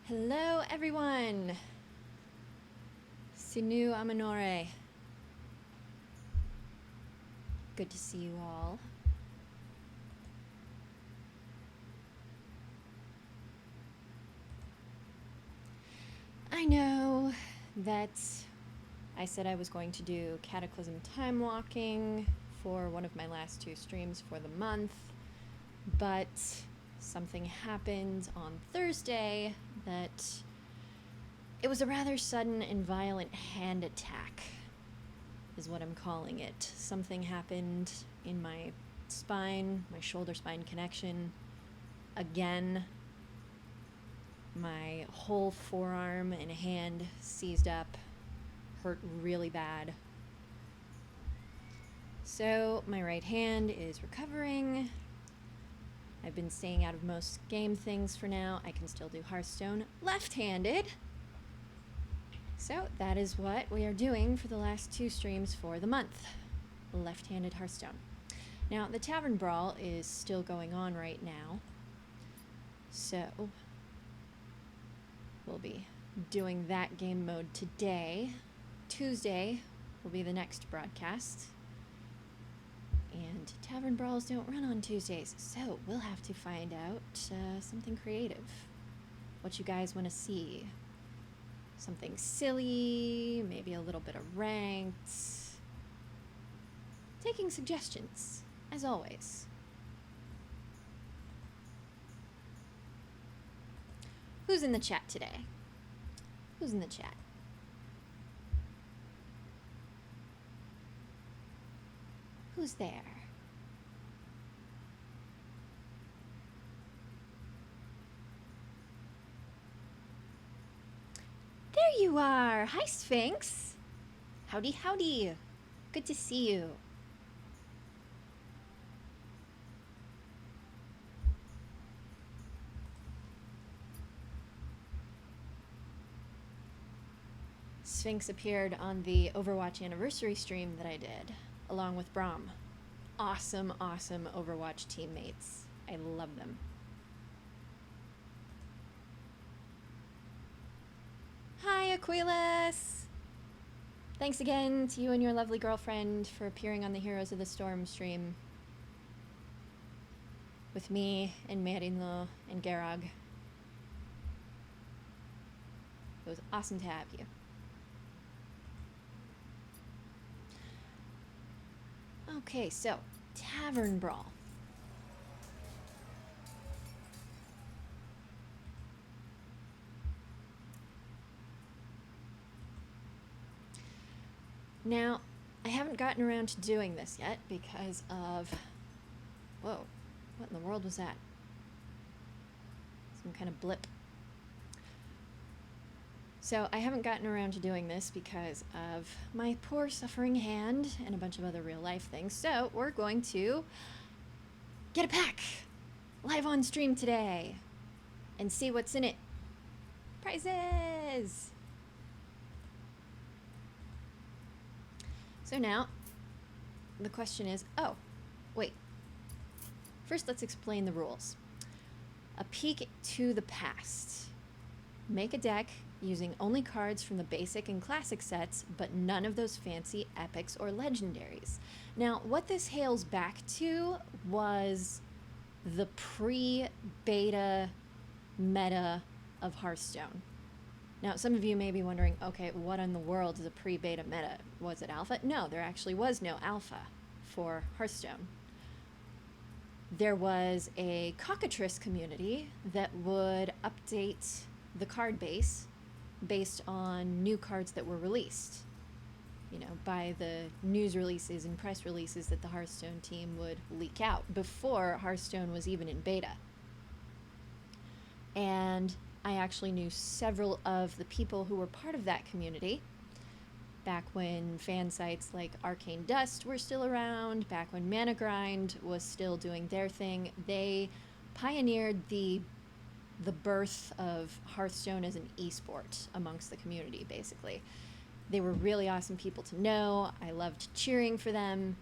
Hello, everyone. Sinu Amanore. Good to see you all. I know that I said I was going to do Cataclysm Time Walking for one of my last two streams for the month, but something happened on Thursday that it was a rather sudden and violent hand attack, is what I'm calling it. Something happened in my spine, my shoulder-spine connection. Again, my whole forearm and hand seized up, hurt really bad. So my right hand is recovering. I've been staying out of most game things for now. I can still do Hearthstone left-handed. So that is what we are doing for the last two streams for the month. Left-handed Hearthstone. Now, the Tavern Brawl is still going on right now. So we'll be doing that game mode today. Tuesday will be the next broadcast. And Tavern Brawls don't run on Tuesdays, so we'll have to find out something creative. What you guys want to see. Something silly, maybe a little bit of ranked. Taking suggestions, as always. Who's in the chat today? Who's in the chat? Who's there? There you are! Hi, Sphinx! Howdy, howdy! Good to see you. Sphinx appeared on the Overwatch anniversary stream that I did, along with Braum. Awesome, awesome Overwatch teammates. I love them. Hi, Aquilas! Thanks again to you and your lovely girlfriend for appearing on the Heroes of the Storm stream with me and Marinlo and Gerag. It was awesome to have you. Okay, so Tavern Brawl. Now, I haven't gotten around to doing this yet because of... Whoa, what in the world was that? Some kind of blip. So I haven't gotten around to doing this because of my poor suffering hand and a bunch of other real life things. So we're going to get a pack live on stream today and see what's in it. Prizes! So now the question is, oh, wait. First, let's explain the rules. A peek to the past. Make a deck using only cards from the basic and classic sets, but none of those fancy epics or legendaries. Now, what this hails back to was the pre-beta meta of Hearthstone. Now, some of you may be wondering, okay, what in the world is a pre-beta meta? Was it alpha? No, there actually was no alpha for Hearthstone. There was a cockatrice community that would update the card base based on new cards that were released, you know, by the news releases and press releases that the Hearthstone team would leak out before Hearthstone was even in beta. And I actually knew several of the people who were part of that community back when fan sites like Arcane Dust were still around, back when Mana Grind was still doing their thing. They pioneered the birth of Hearthstone as an esport amongst the community, basically. They were really awesome people to know. I loved cheering for them.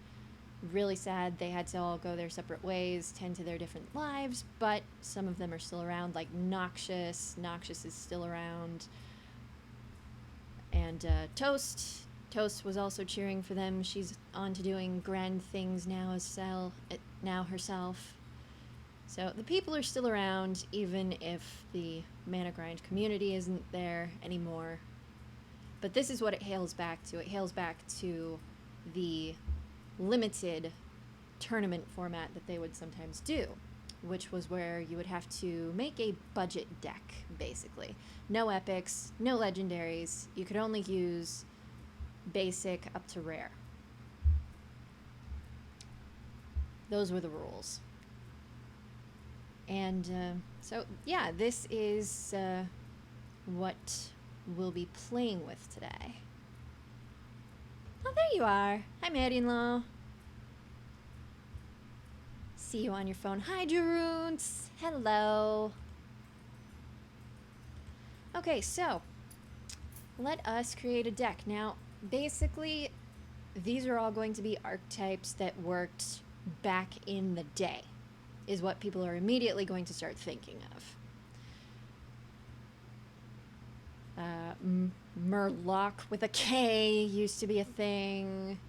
Really sad they had to all go their separate ways, tend to their different lives, but some of them are still around, like Noxious. Noxious is still around. And Toast. Toast was also cheering for them. She's on to doing grand things now herself. So the people are still around, even if the Mana Grind community isn't there anymore. But this is what it hails back to. It hails back to the limited tournament format that they would sometimes do, which was where you would have to make a budget deck, basically. No epics, no legendaries. You could only use basic up to rare. Those were the rules. And so, yeah, this is what we'll be playing with today. Oh, there you are. Hi, Maddie-in-law. See you on your phone. Hi, Jeroons. Hello. Okay, so let us create a deck. Now, basically, these are all going to be archetypes that worked back in the day, is what people are immediately going to start thinking of. Murloc with a K used to be a thing.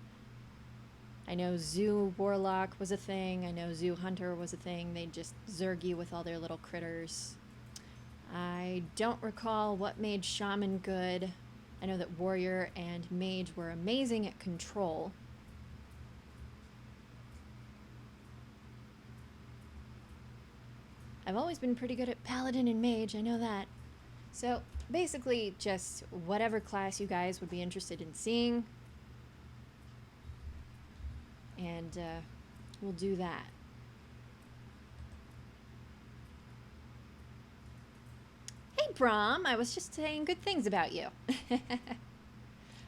I know Zoo Warlock was a thing. I know Zoo Hunter was a thing. They just zerg you with all their little critters. I don't recall what made Shaman good. I know that Warrior and Mage were amazing at control. I've always been pretty good at Paladin and Mage, I know that. So basically just whatever class you guys would be interested in seeing. And we'll do that. Hey Brahm, I was just saying good things about you.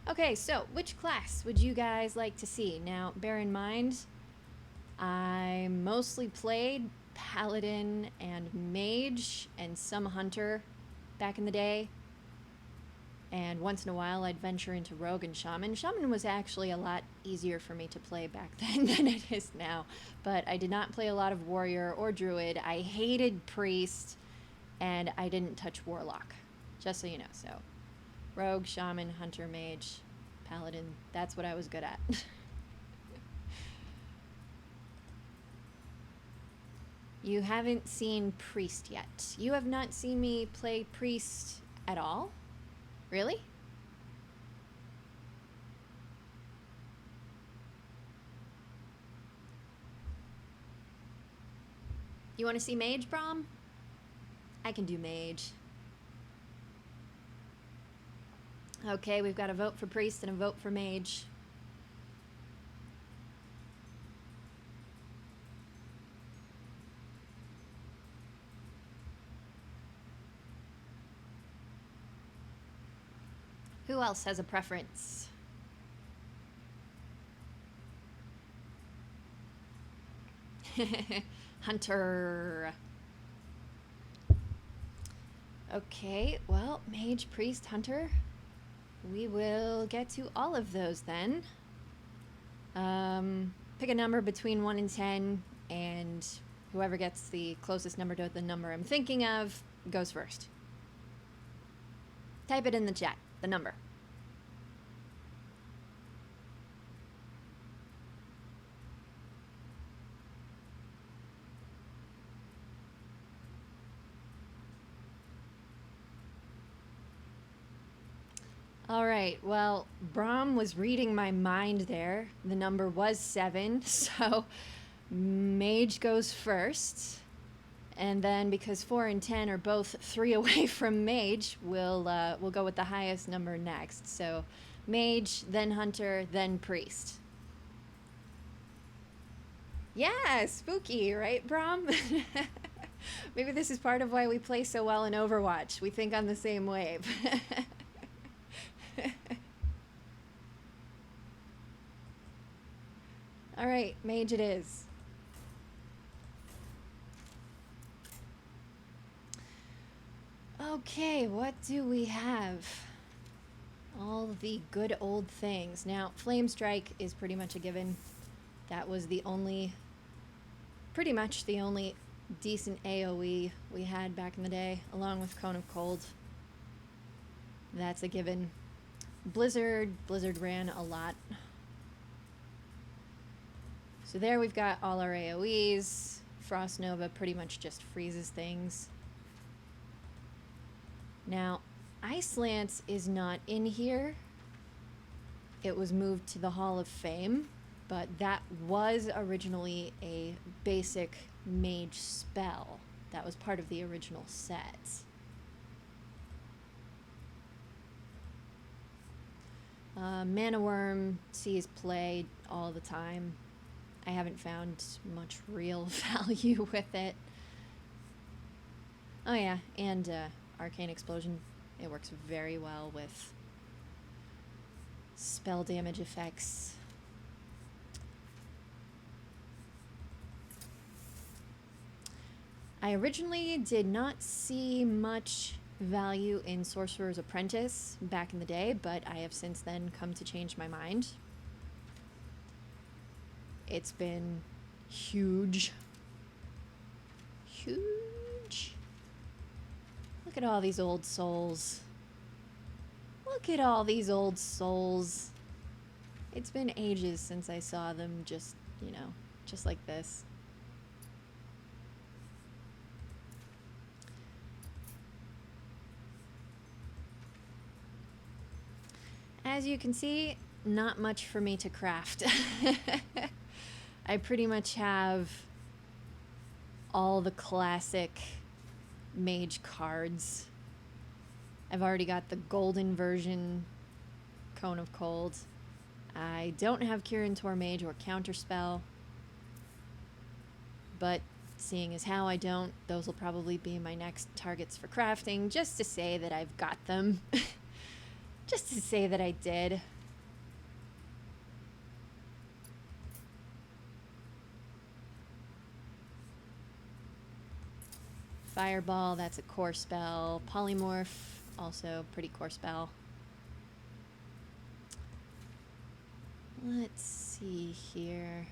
Okay, so which class would you guys like to see? Now, bear in mind, I mostly played Paladin and Mage and some Hunter back in the day. And once in a while I'd venture into Rogue and Shaman. Shaman was actually a lot easier for me to play back then than it is now. But I did not play a lot of Warrior or Druid. I hated Priest, and I didn't touch Warlock, just so you know. So Rogue, Shaman, Hunter, Mage, Paladin, that's what I was good at. You haven't seen Priest yet. You have not seen me play Priest at all? Really? You want to see Mage, Brahm? I can do Mage. Okay, we've got a vote for Priest and a vote for Mage. Who else has a preference? Hunter. Okay, well, Mage, Priest, Hunter. We will get to all of those then. Pick a number between 1 and 10, and whoever gets the closest number to the number I'm thinking of goes first. Type it in the chat, the number. All right, well, Brahm was reading my mind there. The number was 7, so Mage goes first. And then because 4 and 10 are both 3 away from Mage, we'll go with the highest number next. So Mage, then Hunter, then Priest. Yeah, spooky, right, Brahm? Maybe this is part of why we play so well in Overwatch. We think on the same wave. All right, Mage it is. Okay, what do we have? All the good old things. Now, Flame Strike is pretty much a given. That was the only, pretty much the only decent AoE we had back in the day, along with Cone of Cold. That's a given. Blizzard ran a lot. So there we've got all our AoEs. Frost Nova pretty much just freezes things. Now, Ice Lance is not in here. It was moved to the Hall of Fame, but that was originally a basic mage spell. That was part of the original set. Mana Worm sees play all the time. I haven't found much real value with it. Oh yeah, and Arcane Explosion. It works very well with spell damage effects. I originally did not see much value in Sorcerer's Apprentice back in the day, but I have since then come to change my mind. It's been huge. Huge. Look at all these old souls. Look at all these old souls. It's been ages since I saw them just, you know, just like this. As you can see, not much for me to craft. I pretty much have all the classic mage cards. I've already got the golden version Cone of Cold. I don't have Kirin Tor Mage or Counterspell, but seeing as how I don't, those will probably be my next targets for crafting, just to say that I've got them. Just to say that I did. Fireball, that's a core spell. Polymorph, also pretty core spell. Let's see here.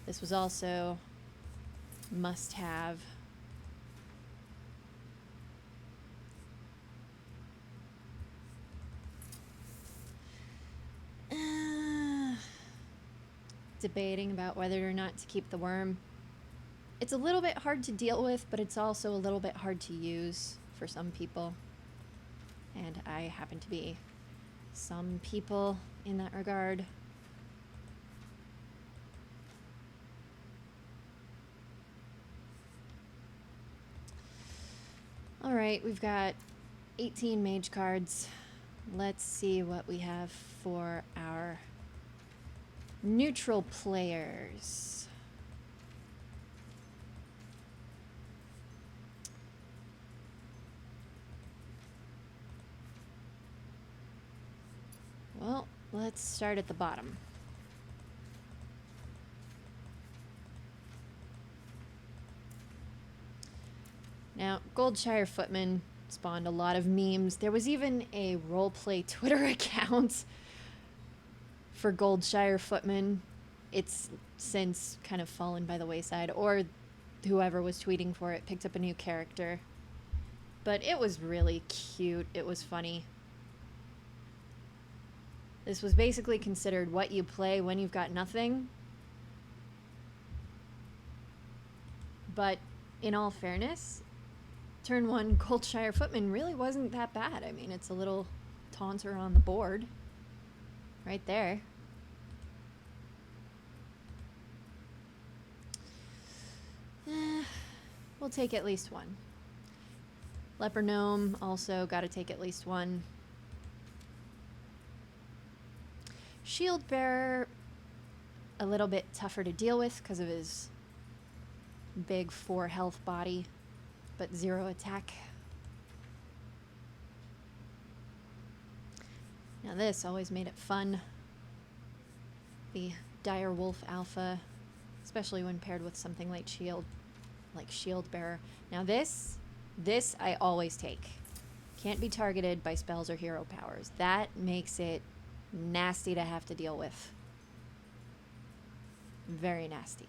This was also must have. Debating about whether or not to keep the worm. It's a little bit hard to deal with, but it's also a little bit hard to use for some people. And I happen to be some people in that regard. Alright, we've got 18 mage cards. Let's see what we have for our neutral players. Well, let's start at the bottom. Now, Goldshire Footman spawned a lot of memes. There was even a roleplay Twitter account for Goldshire Footman. It's since kind of fallen by the wayside, or whoever was tweeting for it picked up a new character. But it was really cute. It was funny. This was basically considered what you play when you've got nothing. But in all fairness, turn 1 Goldshire Footman really wasn't that bad. I mean, it's a little taunter on the board. Right there. We'll take at least one. Leper Gnome, also got to take at least one. Shield Bearer, a little bit tougher to deal with because of his big 4 health body, but 0 attack. Now this always made it fun. The Dire Wolf Alpha, especially when paired with something like Shield Bearer. Now this I always take. Can't be targeted by spells or hero powers. That makes it nasty to have to deal with. Very nasty.